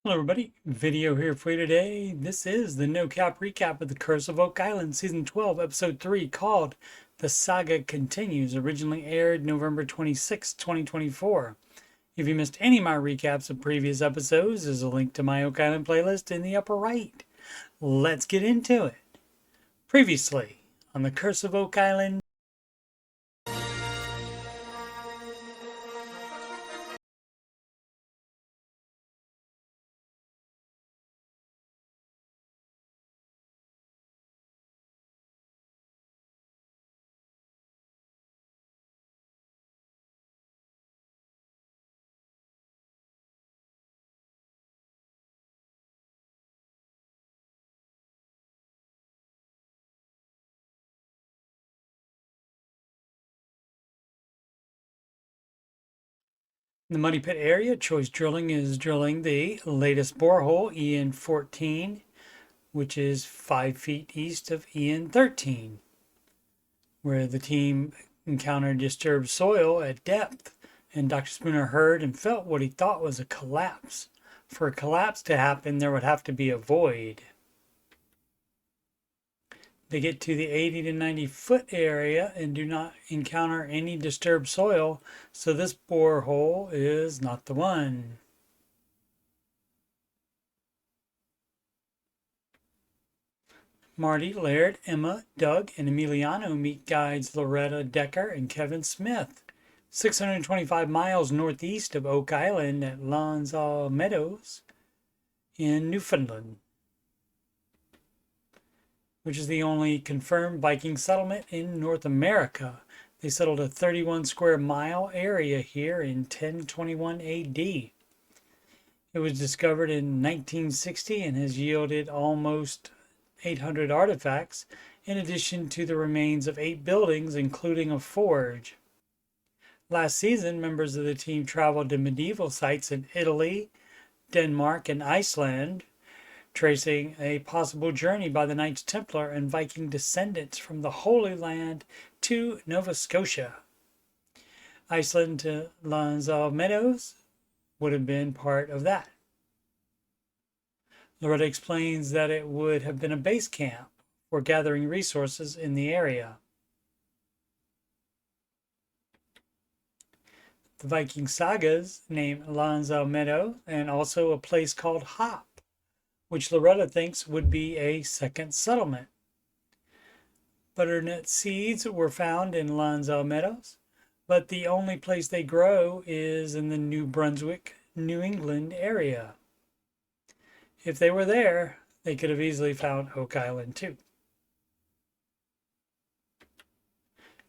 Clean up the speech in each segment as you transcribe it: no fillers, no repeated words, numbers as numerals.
Hello everybody, video here for you today. This is the No Cap recap of The Curse of Oak Island Season 12, Episode 3, called The Saga Continues, originally aired November 26, 2024. If you missed any of my recaps of previous episodes, there's a link to my Oak Island playlist in the upper right. Let's get into it. Previously on The Curse of Oak Island. In the Muddy Pit area, Choice Drilling is drilling the latest borehole, EN14, which is 5 feet east of EN13, where the team encountered disturbed soil at depth, and Dr. Spooner heard and felt what he thought was a collapse. For a collapse to happen, there would have to be a void. They get to the 80 to 90 foot area and do not encounter any disturbed soil, so this borehole is not the one. Marty, Laird, Emma, Doug, and Emiliano meet guides Loretta Decker and Kevin Smith 625 miles northeast of Oak Island at Lonsall Meadows in Newfoundland, which is the only confirmed Viking settlement in North America. They settled a 31 square mile area here in 1021 AD. It was discovered in 1960 and has yielded almost 800 artifacts, in addition to the remains of 8 buildings, including a forge. Last season, members of the team traveled to medieval sites in Italy, Denmark, and Iceland, tracing a possible journey by the Knights Templar and Viking descendants from the Holy Land to Nova Scotia. Iceland to Lonsall Meadows would have been part of that. Loretta explains that it would have been a base camp for gathering resources in the area. The Viking sagas name Lonsall Meadow and also a place called Hop, which Loretta thinks would be a second settlement. Butternut seeds were found in Lonsall Meadows, but the only place they grow is in the New Brunswick, New England area. If they were there, they could have easily found Oak Island too.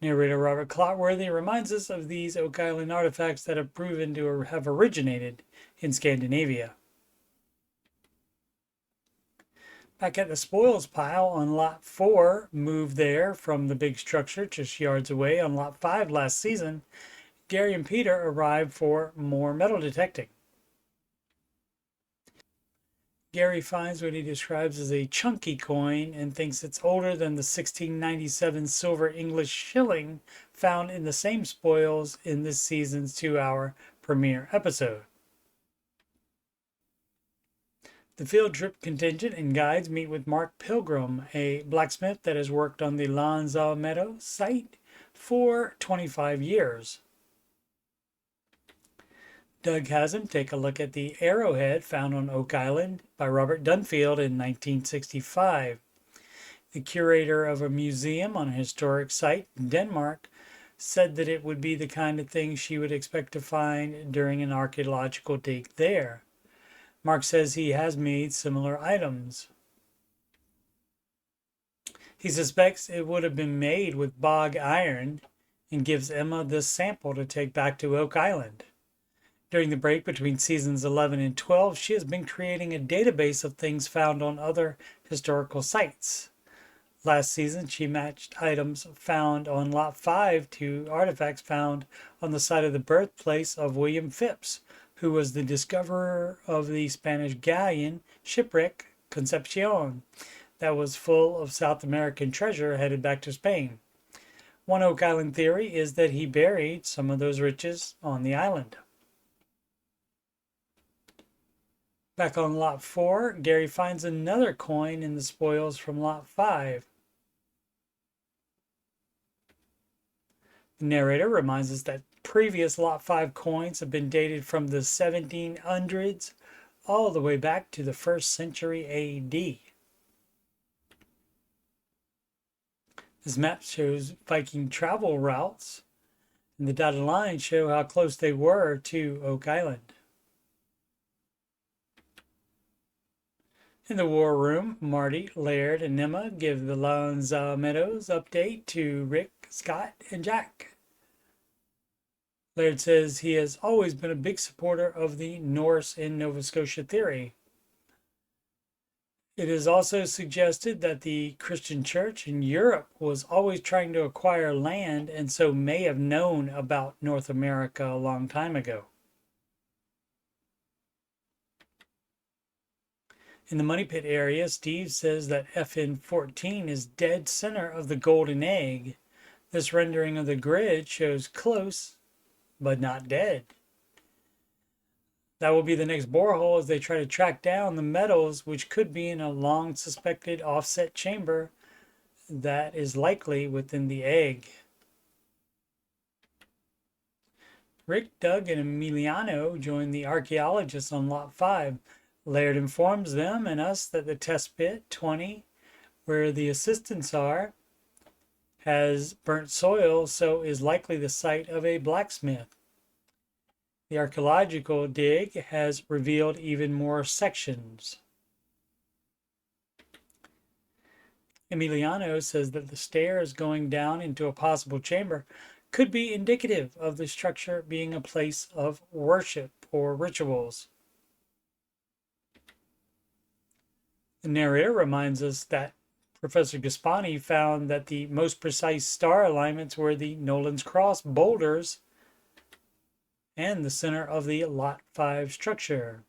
Narrator Robert Clotworthy reminds us of these Oak Island artifacts that have proven to have originated in Scandinavia. Back at the spoils pile on Lot 4, moved there from the big structure just yards away on Lot 5 last season, Gary and Peter arrived for more metal detecting. Gary finds what he describes as a chunky coin and thinks it's older than the 1697 silver English shilling found in the same spoils in this season's 2-hour premiere episode. The field trip contingent and guides meet with Mark Pilgrim, a blacksmith that has worked on the Lonsall Meadow site for 25 years. Doug has him take a look at the arrowhead found on Oak Island by Robert Dunfield in 1965. The curator of a museum on a historic site in Denmark said that it would be the kind of thing she would expect to find during an archaeological dig there. Mark says he has made similar items. He suspects it would have been made with bog iron and gives Emma this sample to take back to Oak Island. During the break between seasons 11 and 12, she has been creating a database of things found on other historical sites. Last season, she matched items found on Lot 5 to artifacts found on the site of the birthplace of William Phipps, who was the discoverer of the Spanish galleon shipwreck Concepcion that was full of South American treasure headed back to Spain. One Oak Island theory is that he buried some of those riches on the island. Back on lot 4, Gary finds another coin in the spoils from lot 5. The narrator reminds us that previous lot 5 coins have been dated from the 1700s all the way back to the 1st century AD. This map shows Viking travel routes, and the dotted lines show how close they were to Oak Island. In the war room, Marty, Laird, and Emma give the Lonza Meadows update to Rick, Scott, and Jack. Laird says he has always been a big supporter of the Norse in Nova Scotia theory. It is also suggested that the Christian church in Europe was always trying to acquire land and so may have known about North America a long time ago. In the Money Pit area, Steve says that FN14 is dead center of the golden egg. This rendering of the grid shows close, but not dead. That will be the next borehole as they try to track down the metals, which could be in a long suspected offset chamber that is likely within the egg. Rick, Doug, and Emiliano join the archaeologists on lot 5. Laird informs them and us that the test pit 20, where the assistants are, has burnt soil, so is likely the site of a blacksmith. The archaeological dig has revealed even more sections. Emiliano says that the stairs going down into a possible chamber could be indicative of the structure being a place of worship or rituals. The narrator reminds us that Professor Gaspani found that the most precise star alignments were the Nolan's Cross boulders and the center of the Lot 5 structure.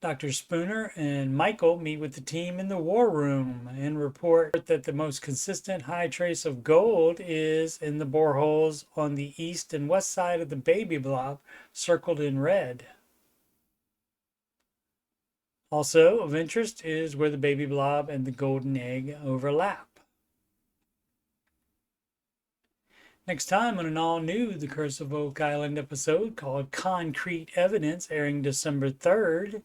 Dr. Spooner and Michael meet with the team in the war room and report that the most consistent high trace of gold is in the boreholes on the east and west side of the baby blob, circled in red. Also of interest is where the baby blob and the golden egg overlap. Next time on an all-new The Curse of Oak Island episode called Concrete Evidence, airing December 3rd,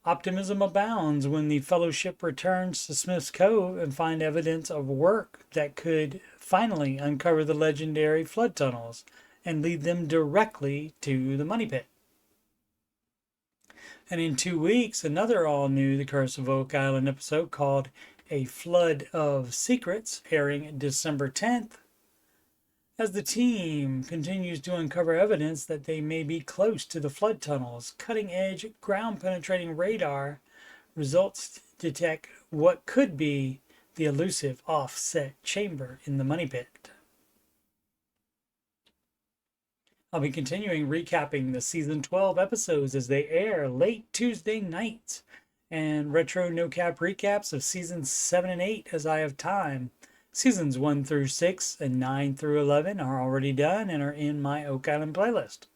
optimism abounds when the Fellowship returns to Smith's Cove and find evidence of work that could finally uncover the legendary flood tunnels and lead them directly to the Money Pit. And in 2 weeks, another all-new The Curse of Oak Island episode called A Flood of Secrets, airing December 10th, as the team continues to uncover evidence that they may be close to the flood tunnels. Cutting-edge, ground-penetrating radar results detect what could be the elusive offset chamber in the Money Pit. I'll be continuing recapping the Season 12 episodes as they air late Tuesday nights, and retro no-cap recaps of Seasons 7 and 8 as I have time. Seasons 1 through 6 and 9 through 11 are already done and are in my Oak Island playlist.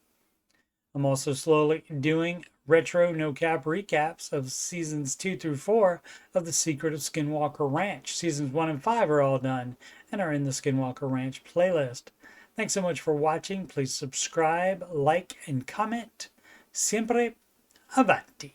I'm also slowly doing retro no-cap recaps of Seasons 2 through 4 of The Secret of Skinwalker Ranch. Seasons 1 and 5 are all done and are in the Skinwalker Ranch playlist. Thanks so much for watching. Please subscribe, like, and comment. Siempre avanti.